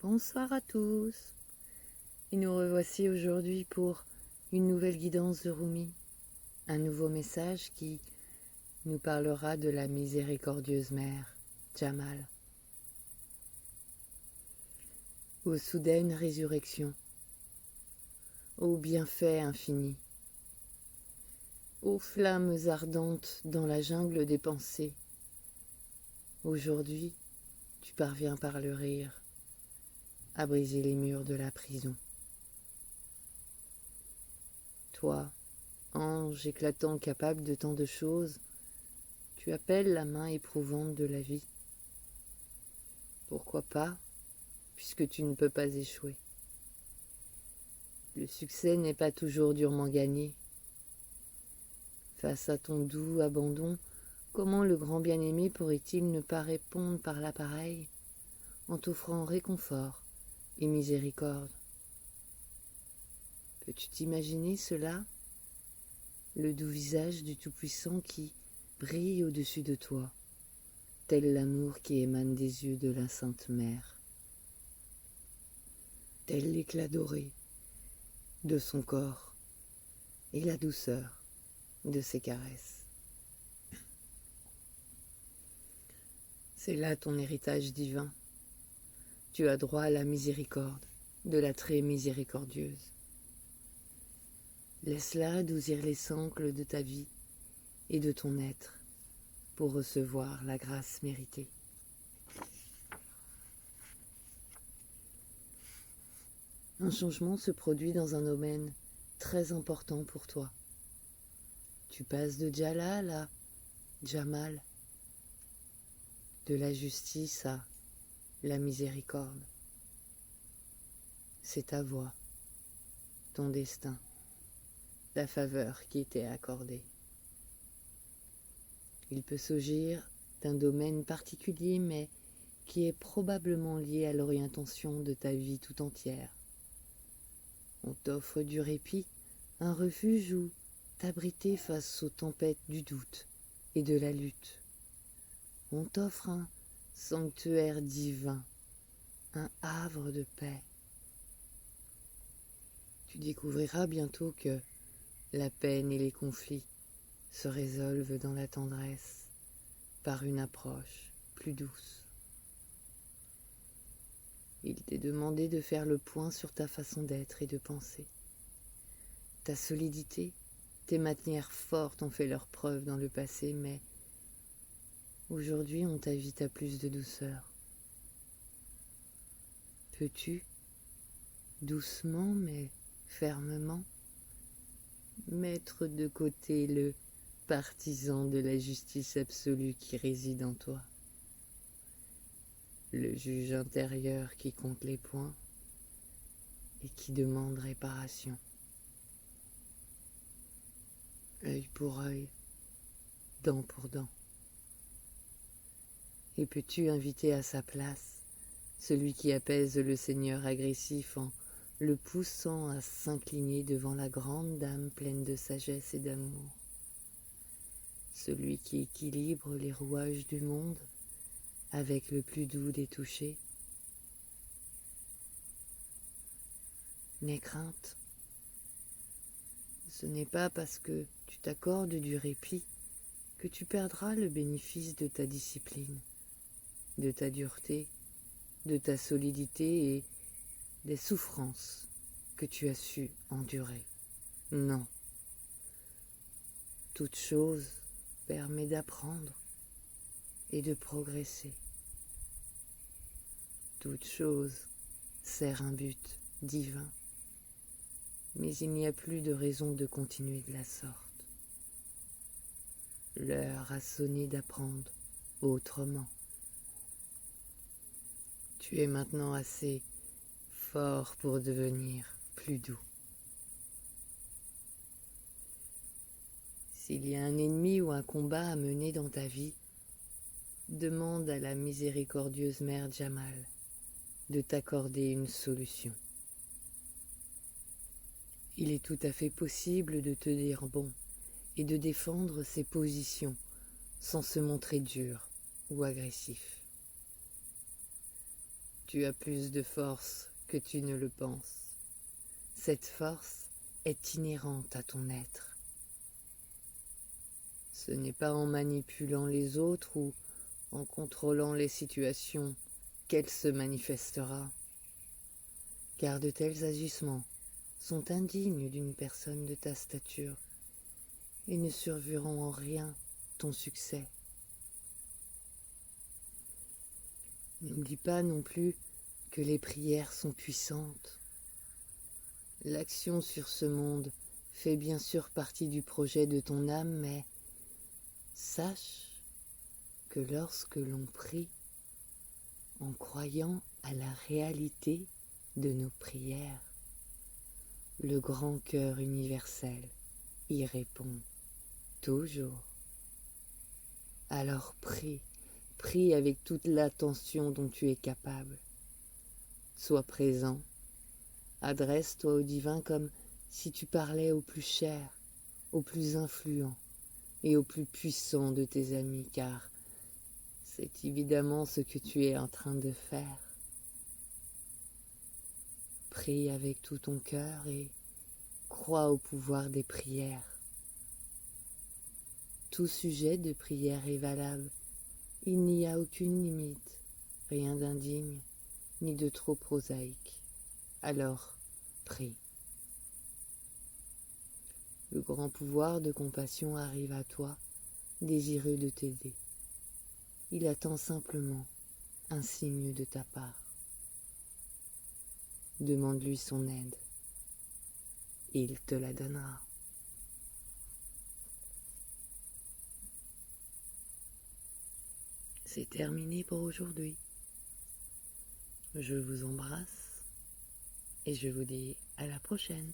Bonsoir à tous, et nous revoici aujourd'hui pour une nouvelle guidance de Rumi, un nouveau message qui nous parlera de la miséricordieuse mère, Jamal. Ô soudaine résurrection, ô bienfait infini, ô flammes ardentes dans la jungle des pensées, aujourd'hui tu parviens par le rire à briser les murs de la prison. Toi, ange éclatant capable de tant de choses, tu appelles la main éprouvante de la vie. Pourquoi pas, puisque tu ne peux pas échouer. Le succès n'est pas toujours durement gagné. Face à ton doux abandon, comment le grand bien-aimé pourrait-il ne pas répondre par l'appareil en t'offrant réconfort et miséricorde? Peux-tu t'imaginer cela? Le doux visage du Tout-Puissant qui brille au-dessus de toi, tel l'amour qui émane des yeux de la Sainte Mère, tel l'éclat doré de son corps et la douceur de ses caresses. C'est là ton héritage divin. Tu as droit à la miséricorde de la très miséricordieuse. Laisse-la adoucir les sangles de ta vie et de ton être pour recevoir la grâce méritée. Un changement se produit dans un domaine très important pour toi. Tu passes de Jalal à Jamal, de la justice à la miséricorde. C'est ta voie, ton destin, la faveur qui t'est accordée. Il peut s'agir d'un domaine particulier, mais qui est probablement lié à l'orientation de ta vie tout entière. On t'offre du répit, un refuge où t'abriter face aux tempêtes du doute et de la lutte. On t'offre un sanctuaire divin, un havre de paix. Tu découvriras bientôt que la peine et les conflits se résolvent dans la tendresse par une approche plus douce. Il t'est demandé de faire le point sur ta façon d'être et de penser. Ta solidité, tes manières fortes ont fait leur preuve dans le passé, mais aujourd'hui on t'invite à plus de douceur. Peux-tu, doucement mais fermement, mettre de côté le partisan de la justice absolue qui réside en toi, le juge intérieur qui compte les points et qui demande réparation. Œil pour œil, dent pour dent. Et peux-tu inviter à sa place celui qui apaise le Seigneur agressif en le poussant à s'incliner devant la grande dame pleine de sagesse et d'amour, celui qui équilibre les rouages du monde avec le plus doux des touchés? N'aie crainte. Ce n'est pas parce que tu t'accordes du répit que tu perdras le bénéfice de ta discipline, de ta dureté, de ta solidité et des souffrances que tu as su endurer. Non. Toute chose permet d'apprendre et de progresser. Toute chose sert un but divin. Mais il n'y a plus de raison de continuer de la sorte. L'heure a sonné d'apprendre autrement. Tu es maintenant assez fort pour devenir plus doux. S'il y a un ennemi ou un combat à mener dans ta vie, demande à la miséricordieuse mère Jamal de t'accorder une solution. Il est tout à fait possible de te dire bon et de défendre ses positions sans se montrer dur ou agressif. Tu as plus de force que tu ne le penses. Cette force est inhérente à ton être. Ce n'est pas en manipulant les autres ou en contrôlant les situations qu'elle se manifestera, car de tels agissements sont indignes d'une personne de ta stature et ne surverront en rien ton succès. N'oublie pas non plus que les prières sont puissantes. L'action sur ce monde fait bien sûr partie du projet de ton âme, mais sache que lorsque l'on prie, en croyant à la réalité de nos prières, le grand cœur universel y répond toujours. Alors prie, prie avec toute l'attention dont tu es capable. Sois présent, adresse-toi au divin comme si tu parlais au plus cher, au plus influent et au plus puissant de tes amis, car c'est évidemment ce que tu es en train de faire. Prie avec tout ton cœur et crois au pouvoir des prières. Tout sujet de prière est valable. Il n'y a aucune limite, rien d'indigne, ni de trop prosaïque. Alors, prie. Le grand pouvoir de compassion arrive à toi, désireux de t'aider. Il attend simplement un signe de ta part. Demande-lui son aide. Il te la donnera. C'est terminé pour aujourd'hui. Je vous embrasse et je vous dis à la prochaine.